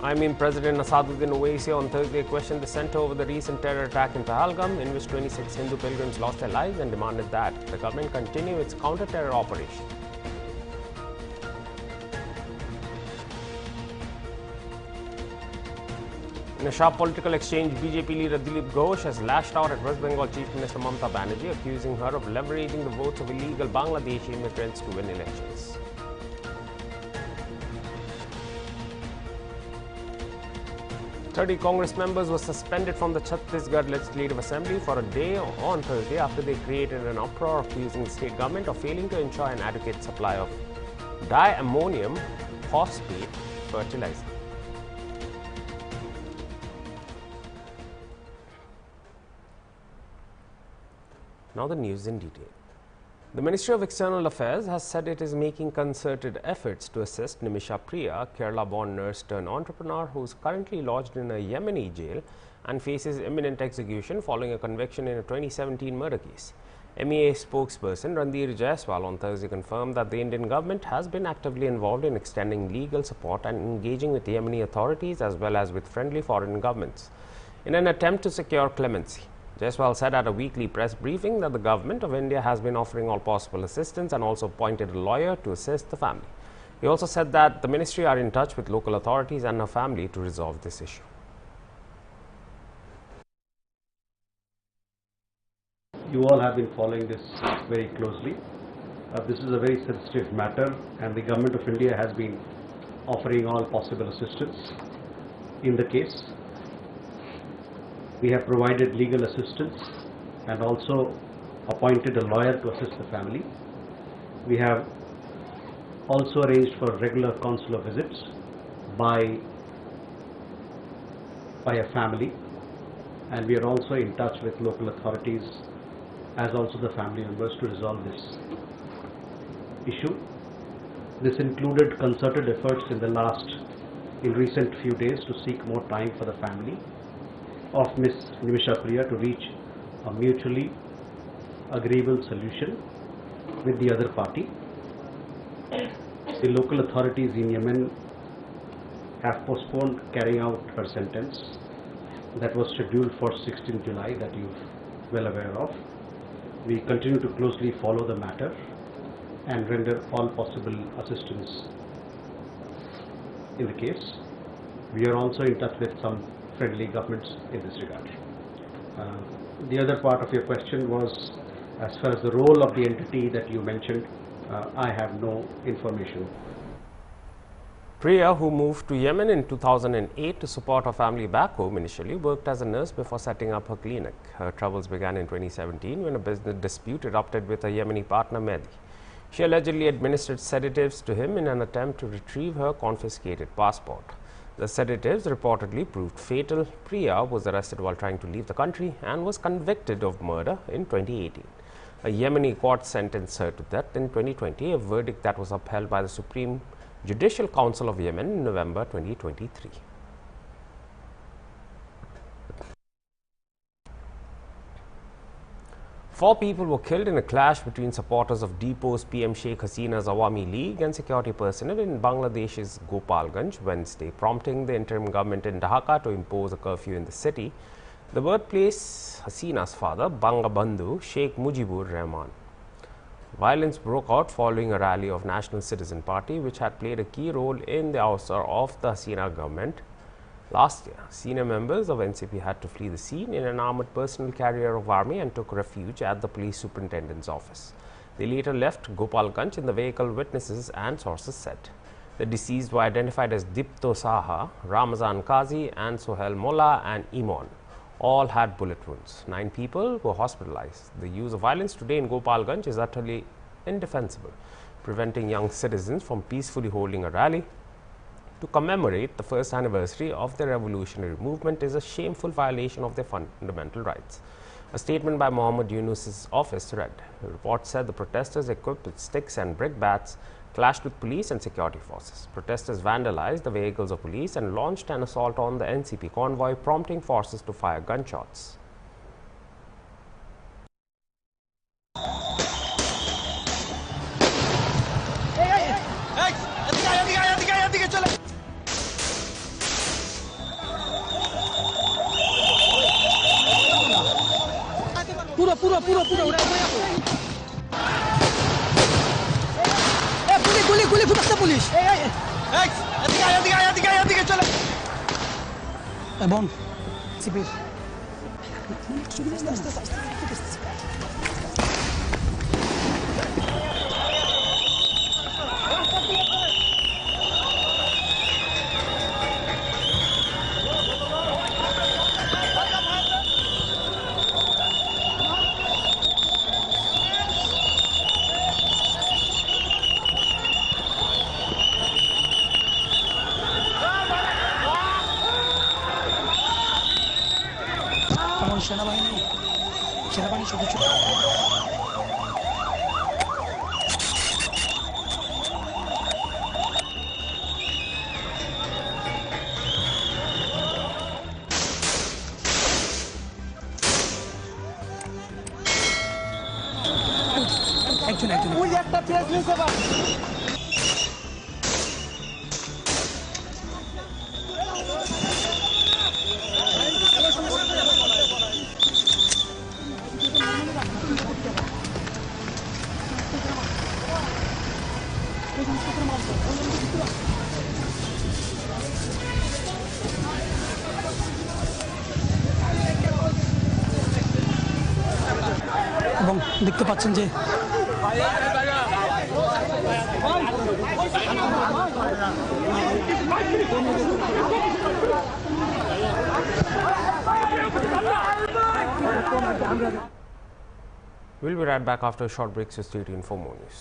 President Asaduddin Owaisi on Thursday questioned the centre over the recent terror attack in Pahalgam, in which 26 Hindu pilgrims lost their lives, and demanded that the government continue its counter-terror operation. In a sharp political exchange, BJP leader Dilip Ghosh has lashed out at West Bengal Chief Minister Mamata Banerjee, accusing her of leveraging the votes of illegal Bangladeshi immigrants to win elections. Thirty Congress members were suspended from the Chhattisgarh Legislative Assembly for a day on Thursday after they created an uproar accusing the state government of failing to ensure an adequate supply of diammonium phosphate fertilizer. Now the news in detail. The Ministry of External Affairs has said it is making concerted efforts to assist Nimisha Priya, Kerala-born nurse turned entrepreneur who is currently lodged in a Yemeni jail and faces imminent execution following a conviction in a 2017 murder case. MEA spokesperson Randir Jaiswal on Thursday confirmed that the Indian government has been actively involved in extending legal support and engaging with the Yemeni authorities as well as with friendly foreign governments in an attempt to secure clemency. Jaiswal said at a weekly press briefing that the government of India has been offering all possible assistance and also appointed a lawyer to assist the family. He also said that the ministry are in touch with local authorities and her family to resolve this issue. You all have been following this very closely. This is a very sensitive matter, and the government of India has been offering all possible assistance in the case. We have provided legal assistance and also appointed a lawyer to assist the family. We have also arranged for regular consular visits by a family, and we are also in touch with local authorities as also the family members to resolve this issue. This included concerted efforts in recent few days to seek more time for the family of Ms. Nimisha Priya to reach a mutually agreeable solution with the other party. The local authorities in Yemen have postponed carrying out her sentence that was scheduled for 16 July that you're well aware of. We continue to closely follow the matter and render all possible assistance in the case. We are also in touch with some friendly governments in this regard. The other part of your question was as far as the role of the entity that you mentioned. I have no information. Priya, who moved to Yemen in 2008 to support her family back home, initially worked as a nurse before setting up her clinic. Her troubles began in 2017 when a business dispute erupted with her Yemeni partner Mehdi. She allegedly administered sedatives to him in an attempt to retrieve her confiscated passport. The sedatives reportedly proved fatal. Priya was arrested while trying to leave the country and was convicted of murder in 2018. A Yemeni court sentenced her to death in 2020, a verdict that was upheld by the Supreme Judicial Council of Yemen in November 2023. Four people were killed in a clash between supporters of deposed PM Sheikh Hasina's Awami League and security personnel in Bangladesh's Gopalganj Wednesday, prompting the interim government in Dhaka to impose a curfew in the city. The birthplace Hasina's father, Bangabandhu Sheikh Mujibur Rahman. Violence broke out following a rally of National Citizen Party, which had played a key role in the ouster of the Hasina government. Last year, senior members of NCP had to flee the scene in an armoured personal carrier of army and took refuge at the police superintendent's office. They later left Gopalganj in the vehicle, witnesses and sources said. The deceased were identified as Dipto Saha, Ramazan Kazi and Sohel Molla and Imon. All had bullet wounds. 9 people were hospitalized. The use of violence today in Gopalganj is utterly indefensible. Preventing young citizens from peacefully holding a rally to commemorate the first anniversary of the revolutionary movement is a shameful violation of their fundamental rights. A statement by Mohammed Yunus's office read. The report said the protesters, equipped with sticks and brick bats, clashed with police and security forces. Protesters vandalized the vehicles of police and launched an assault on the NCP convoy, prompting forces to fire gunshots. ফুটাচ্ছে police. এদিকে চলে। এবং সিপির সেনাবাহিনী সদস্য একজন একটা press নিতে পারে। এবং দেখতে পাচ্ছেন যে We'll be right back after a short break, so stay tuned for more news.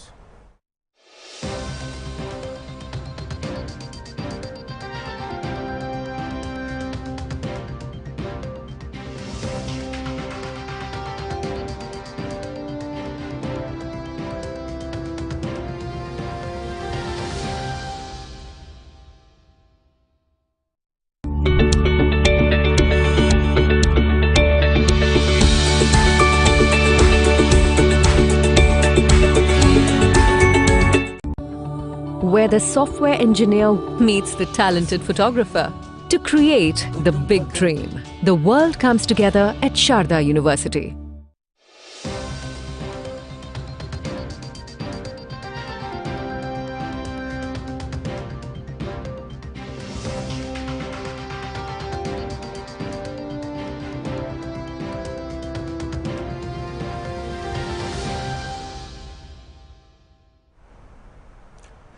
Where the software engineer meets the talented photographer to create the big dream. The world comes together at Sharda University.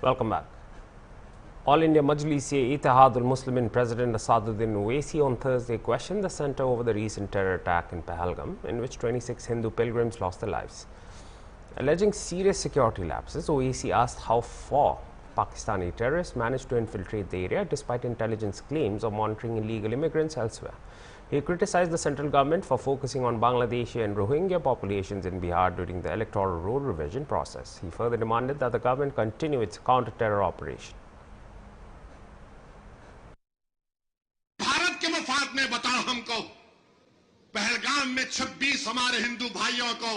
Welcome back. All India Majlis-e-Ittihad Muslimin President Asaduddin Owaisi on Thursday questioned the centre over the recent terror attack in Pahalgam, in which 26 Hindu pilgrims lost their lives. Alleging serious security lapses, Owaisi asked how far Pakistani terrorists managed to infiltrate the area despite intelligence claims of monitoring illegal immigrants elsewhere. He criticized the central government for focusing on Bangladeshi and Rohingya populations in Bihar during the electoral roll revision process. He further demanded that the government continue its counter-terror operation. Bharat के मफाद में बताओ हमको, पहलगाम में 26 हमारे हिंदू भाइयों को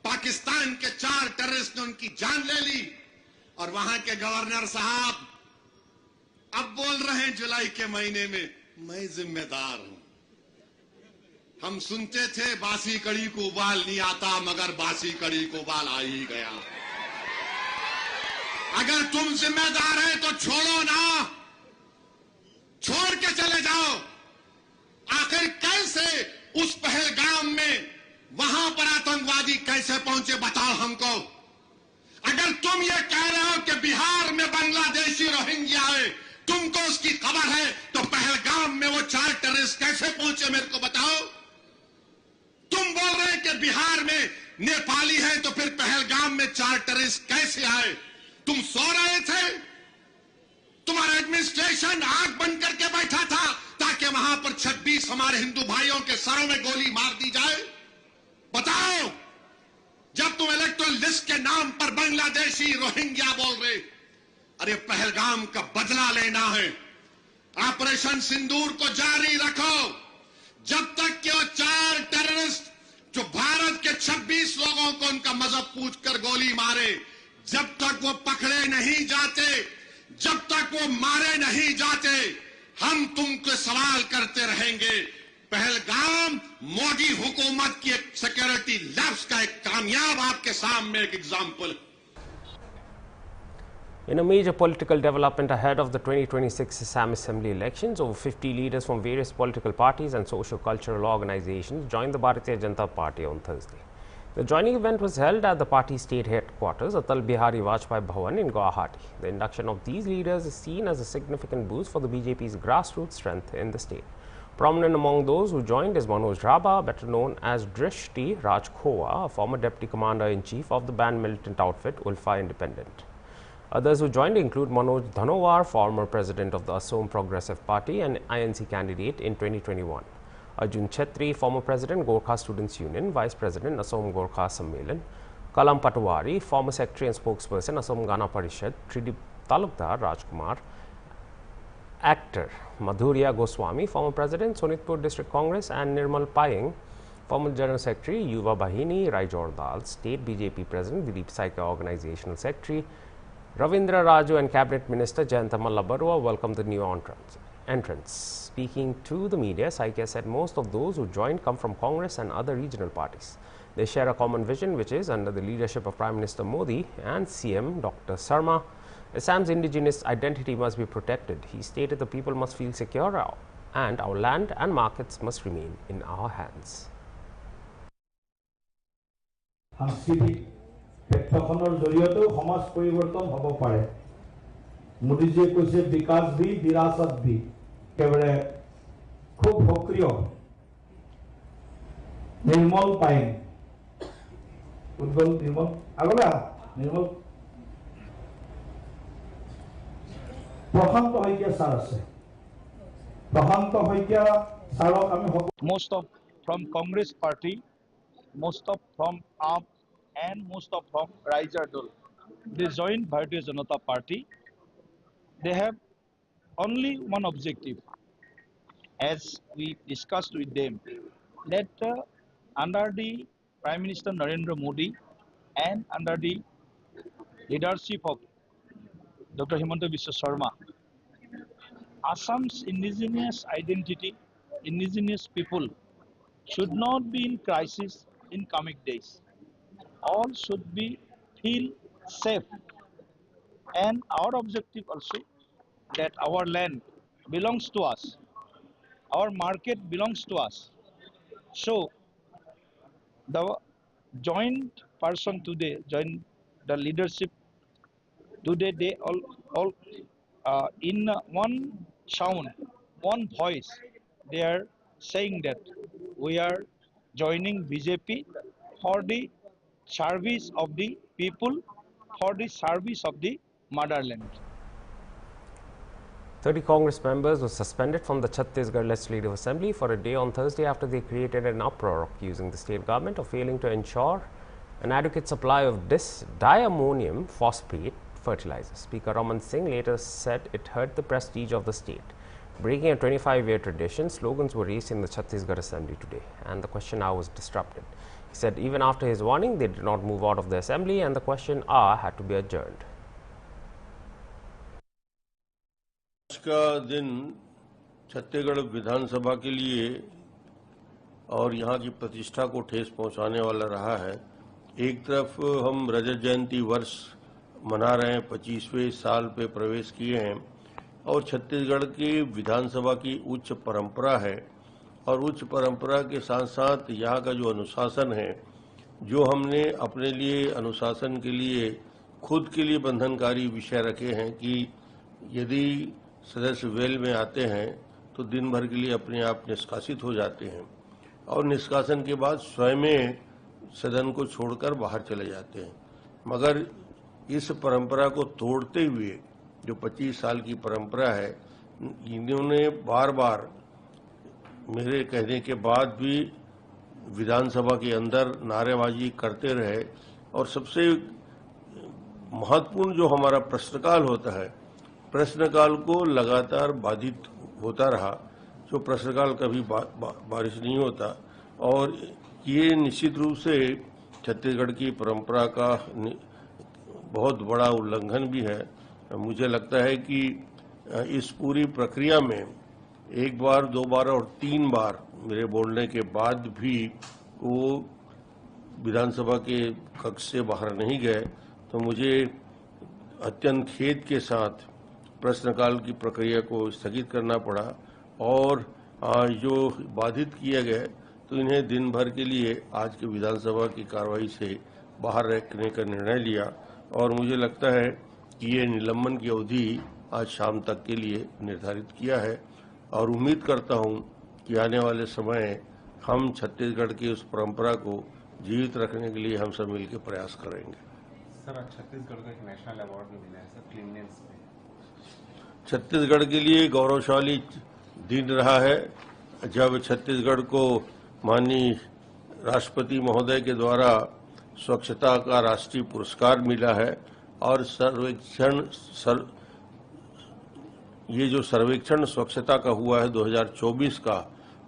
पाकिस्तान के 4 terrorist ने उनकी जान ले ली, और वहां के गवर्नर साहब अब बोल रहे हैं जुलाई के महीने में मैं जिम्मेदार हूं। हम सुनते थे बासी कड़ी को उबाल नहीं आता, मगर बासी कड़ी को उबाल आ ही गया। अगर तुम जिम्मेदार है तो छोड़ो ना, छोड़ के चले जाओ। आखिर कैसे उस पहलगाम में वहां पर आतंकवादी कैसे पहुंचे बताओ हमको। अगर तुम ये कह रहे हो कि बिहार में बांग्लादेशी रोहिंग्या है, तुमको उसकी खबर है, तो पहलगाम में वो 4 टेररिस्ट कैसे पहुंचे मेरे को बताओ। तुम बोल रहे हैं कि बिहार में नेपाली है, तो फिर पहलगाम में 4 टेररिस्ट कैसे आए। तुम सो रहे थे, तुम्हारा एडमिनिस्ट्रेशन आंख बंद करके बैठा था ताकि वहां पर 26 हमारे हिंदू भाइयों के सरों में गोली मार दी जाए। बताओ, जब तुम इलेक्टोरल लिस्ट के नाम पर बांग्लादेशी रोहिंग्या बोल रहे, अरे पहलगाम का बदला लेना है। ऑपरेशन सिंदूर को जारी रखो जब तक कि वो 4 टेररिस्ट जो भारत के 26 लोगों को उनका मजहब पूछकर गोली मारे, जब तक वो पकड़े नहीं जाते, जब तक वो मारे नहीं जाते, हम तुमको सवाल करते रहेंगे। पहलगाम मोदी हुकूमत की एक सिक्योरिटी लैब्स का एक कामयाब आपके सामने एक example. In a major political development ahead of the 2026 Assam Assembly elections, over 50 leaders from various political parties and socio-cultural organizations joined the Bharatiya Janata Party on Thursday. The joining event was held at the party state headquarters, Atal Bihari Vajpayee Bhavan in Guwahati. The induction of these leaders is seen as a significant boost for the BJP's grassroots strength in the state. Prominent among those who joined is Manoj Raba, better known as Drishti Raj Khowa, a former deputy commander-in-chief of the banned militant outfit Ulfa Independent. Others who joined include Manoj Dhanowar, former president of the Assam Progressive Party and INC candidate in 2021. Arjun Chetri, former president, Gorkha Students Union, vice president, Assam Gorkha Sammelan. Kalam Patwari, former secretary and spokesperson, Assam Gana Parishad. Tridip Talukdar Rajkumar. Actor Madhurya Goswami, former president, Sonitpur District Congress, and Nirmal Payeng, former general secretary, Yuva Bahini, Raijordal. State BJP president, Dilip Saika, organizational secretary, Ravindra Raju, and Cabinet Minister Jayanta Malla Barua welcomed the new entrants. Speaking to the media, Saika said most of those who joined come from Congress and other regional parties. They share a common vision, which is, under the leadership of Prime Minister Modi and CM Dr. Sarma, Assam's indigenous identity must be protected. He stated the people must feel secure and our land and markets must remain in our hands. ক্ষেত্ৰখনৰ জৰিয়তেও সমাজ পৰিৱৰ্তন হ'ব পাৰে মোদীজীয়ে কৈছে বিকাশ V বিৰাসত V কেৱলে খুব সক্ৰিয় নিৰ্মল পায়েং উজ্জ্বল নিৰ্মল আগলে নিৰ্মল প্ৰশান্ত শইকীয়া ছাৰ আছে প্ৰশান্ত শইকীয়া ছাৰক আমি most of from Congress party, most of from AAP, and most of from Raijardol. They joined Bharatiya Janata Party. They have only one objective, as we discussed with them, that under the Prime Minister Narendra Modi and under the leadership of Dr. Himanta Biswa Sarma, Assam's indigenous identity, indigenous people should not be in crisis in coming days. All should be feel safe, and our objective also that our land belongs to us, our market belongs to us. So the joint person today, joined the leadership today, they all in one sound, one voice, they are saying that we are joining BJP for the service of the people, for the service of the motherland. 30 Congress members were suspended from the Chhattisgarh Legislative Assembly for a day on Thursday after they created an uproar accusing the state government of failing to ensure an adequate supply of diammonium phosphate fertilizer. Speaker Raman Singh later said it hurt the prestige of the state. Breaking a 25-year tradition, slogans were raised in the Chhattisgarh Assembly today, and the question hour was disrupted. He said even after his warning, they did not move out of the assembly and the question hour had to be adjourned. आज का दिन छत्तीसगढ़ विधानसभा के लिए और यहाँ की प्रतिष्ठा को ठेस पहुँचाने वाला रहा है। एक तरफ हम रजत जयंती वर्ष मना रहे हैं, 25वें साल पे प्रवेश किए हैं और छत्तीसगढ़ की विधानसभा की उच्च परंपरा है और उच्च परंपरा के साथ साथ यहाँ का जो अनुशासन है, जो हमने अपने लिए अनुशासन के लिए खुद के लिए बंधनकारी विषय रखे हैं कि यदि सदस्य वेल में आते हैं तो दिन भर के लिए अपने आप निष्कासित हो जाते हैं और निष्कासन के बाद स्वयं सदन को छोड़कर बाहर चले जाते हैं। मगर इस परंपरा को तोड़ते हुए जो 25 साल की परंपरा है, इन्होंने बार बार मेरे कहने के बाद भी विधानसभा के अंदर नारेबाजी करते रहे और सबसे महत्वपूर्ण जो हमारा प्रश्नकाल होता है, प्रश्नकाल को लगातार बाधित होता रहा। जो प्रश्नकाल कभी बारिश नहीं होता और ये निश्चित रूप से छत्तीसगढ़ की परंपरा का बहुत बड़ा उल्लंघन भी है। मुझे लगता है कि इस पूरी प्रक्रिया में एक बार, दो बार और तीन बार मेरे बोलने के बाद भी वो विधानसभा के कक्ष से बाहर नहीं गए, तो मुझे अत्यंत खेद के साथ प्रश्नकाल की प्रक्रिया को स्थगित करना पड़ा और जो बाधित किए गए तो इन्हें दिन भर के लिए आज के विधानसभा की कार्रवाई से बाहर रखने का निर्णय लिया और मुझे लगता है कि ये निलंबन की अवधि आज शाम तक के लिए निर्धारित किया है और उम्मीद करता हूं कि आने वाले समय हम छत्तीसगढ़ की उस परंपरा को जीवित रखने के लिए हम सब मिलकर प्रयास करेंगे। सर, आज छत्तीसगढ़ को एक नेशनल अवार्ड भी मिला है सर क्लीननेस में। छत्तीसगढ़ के लिए गौरवशाली दिन रहा है जब छत्तीसगढ़ को माननीय राष्ट्रपति महोदय के द्वारा स्वच्छता का राष्ट्रीय पुरस्कार मिला है और ये जो सर्वेक्षण स्वच्छता का हुआ है 2024 का,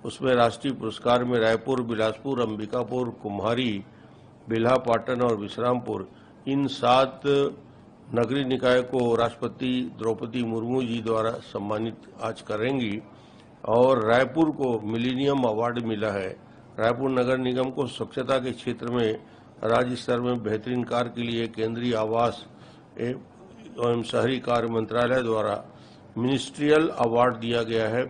उसमें राष्ट्रीय पुरस्कार में रायपुर, बिलासपुर, अंबिकापुर, कुम्हारी, बिल्हा, पाटन और विश्रामपुर इन 7 नगरीय निकाय को राष्ट्रपति द्रौपदी मुर्मू जी द्वारा सम्मानित आज करेंगी और रायपुर को मिलेनियम अवार्ड मिला है। रायपुर नगर निगम को स्वच्छता के क्षेत्र में राज्य स्तर में बेहतरीन कार्य के लिए केंद्रीय आवास एवं शहरी कार्य मंत्रालय द्वारा मिनिस्ट्रियल अवार्ड दिया गया है।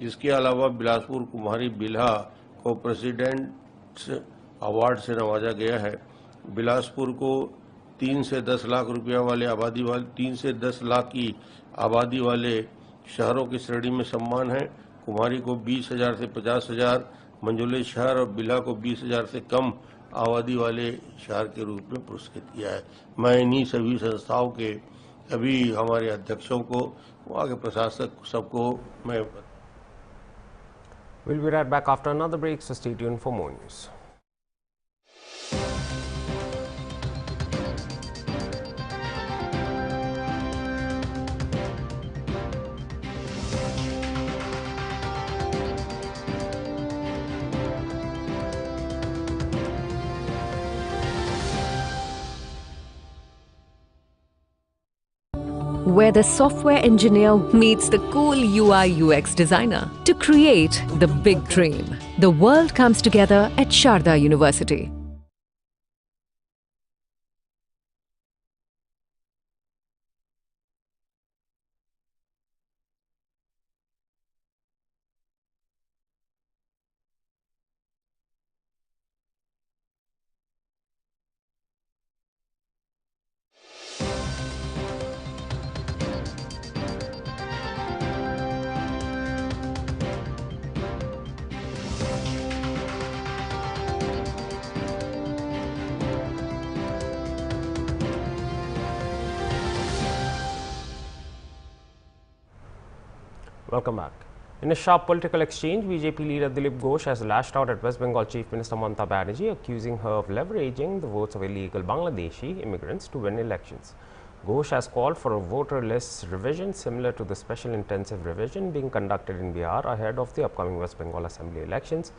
इसके अलावा बिलासपुर, कुम्हारी, बिल्हा को प्रेसिडेंट्स अवार्ड से नवाजा गया है। बिलासपुर को 3 से 10 लाख रुपया वाले 3 से 10 लाख की आबादी वाले शहरों की श्रेणी में सम्मान है। कुम्हारी को 20,000 से 50,000 मंझोले शहर और बिल्हा को 20,000 से कम आबादी वाले शहर के रूप में पुरस्कृत किया है। मैं इन्हीं सभी संस्थाओं के सभी हमारे अध्यक्षों को, वहाँ के प्रशासक सबको मैं We'll be right back after another break, so stay tuned for more news. Where the software engineer meets the cool UI UX designer to create the big dream. The world comes together at Sharda University. Welcome back. In a sharp political exchange, BJP leader Dilip Ghosh has lashed out at West Bengal Chief Minister Mamata Banerjee, accusing her of leveraging the votes of illegal Bangladeshi immigrants to win elections. Ghosh has called for a voter list revision similar to the special intensive revision being conducted in Bihar ahead of the upcoming West Bengal Assembly elections.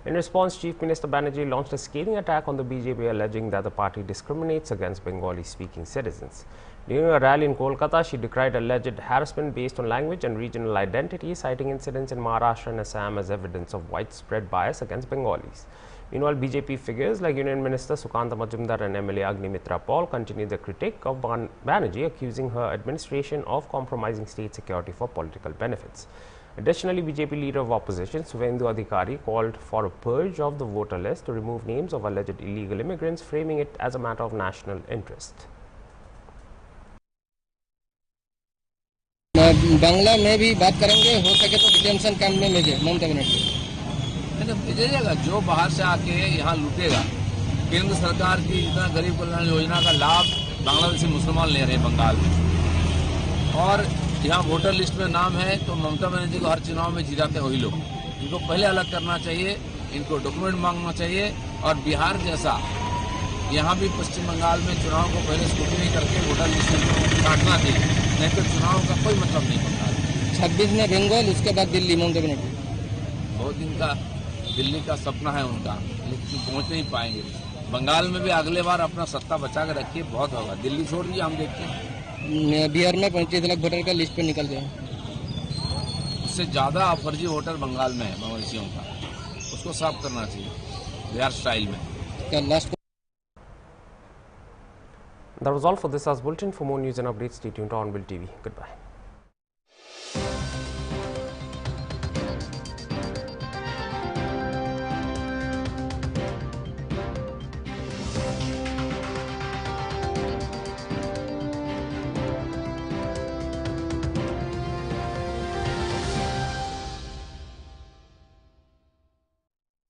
In response, Chief Minister Banerjee launched a scathing attack on the BJP, alleging that the party discriminates against Bengali-speaking citizens. During a rally in Kolkata, she decried alleged harassment based on language and regional identity, citing incidents in Maharashtra and Assam as evidence of widespread bias against Bengalis. Meanwhile, BJP figures like Union Minister Sukanta Majumdar and MLA Agnimitra Paul continue the critique of Banerjee, accusing her administration of compromising state security for political benefits. Additionally, BJP leader of opposition Suvendu Adhikari called for a purge of the voter list to remove names of alleged illegal immigrants, framing it as a matter of national interest. Bangla में भी बात करेंगे, हो सके तो detention camp में भेजे ममता बनर्जी। भेजेगा जो बाहर से आके यहाँ लूटेगा। केंद्र सरकार की जितना गरीब कल्याण योजना का लाभ बांग्लादेशी मुसलमान ले रहे हैं बंगाल में, और यहाँ वोटर लिस्ट में नाम है तो ममता बनर्जी को हर चुनाव में जिताते वही लोग। इनको पहले अलग करना चाहिए, इनको डॉक्यूमेंट मांगना चाहिए, और बिहार जैसा यहाँ भी पश्चिम बंगाल में चुनाव को पहले स्क्रूटिनी करके वोटर लिस्ट में काटना चाहिए, नहीं तो चुनाव का कोई मतलब नहीं बनता। 26 में बंगाल, उसके बाद दिल्ली ममता बनर्जी। बहुत दिन का दिल्ली का सपना है उनका, लेकिन पहुँच नहीं पाएंगे। बंगाल में भी अगले बार अपना सत्ता बचा कर रखिए, बहुत होगा। दिल्ली छोड़ दीजिए, हम देखते हैं। बिहार में 35 लाख वोटर का लिस्ट पे निकल गया, उससे ज़्यादा फर्जी वोटर बंगाल में है मवेशियों का, उसको साफ करना चाहिए बिहार स्टाइल में। Last That was all for this hour's bulletin. For more news and updates, stay tuned to Hornbill TV. Goodbye.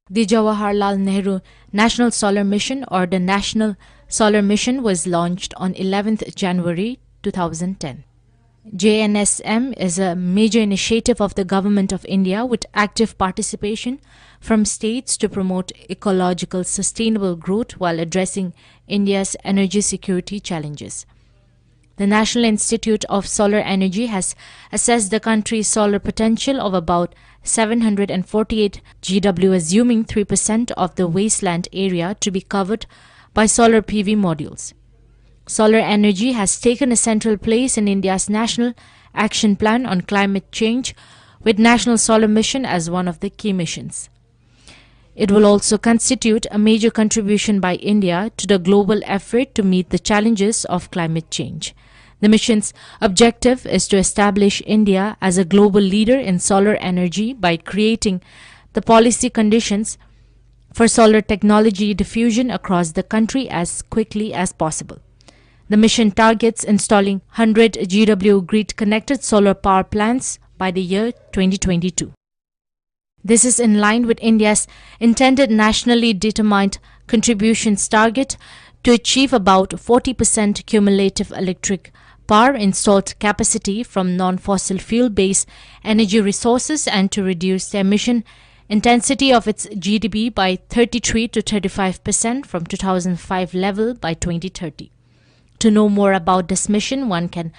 The Jawaharlal Nehru National Solar Mission, or the National Solar Mission, was launched on 11th January 2010. JNSM is a major initiative of the Government of India with active participation from states to promote ecological sustainable growth while addressing India's energy security challenges. The National Institute of Solar Energy has assessed the country's solar potential of about 748 GW, assuming 3% of the wasteland area to be covered by solar PV modules. Solar energy has taken a central place in India's National Action Plan on Climate Change, with National Solar Mission as one of the key missions. It will also constitute a major contribution by India to the global effort to meet the challenges of climate change. The mission's objective is to establish India as a global leader in solar energy by creating the policy conditions for solar technology diffusion across the country as quickly as possible. The mission targets installing 100 GW grid-connected solar power plants by the year 2022. This is in line with India's intended nationally determined contributions target to achieve about 40% cumulative electric power installed capacity from non-fossil fuel-based energy resources and to reduce the emission intensity of its GDP by 33 to 35% from 2005 level by 2030. To know more about this mission, one can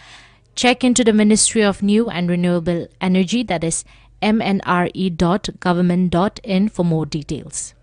check into the Ministry of New and Renewable Energy, that is mnre.government.in, for more details.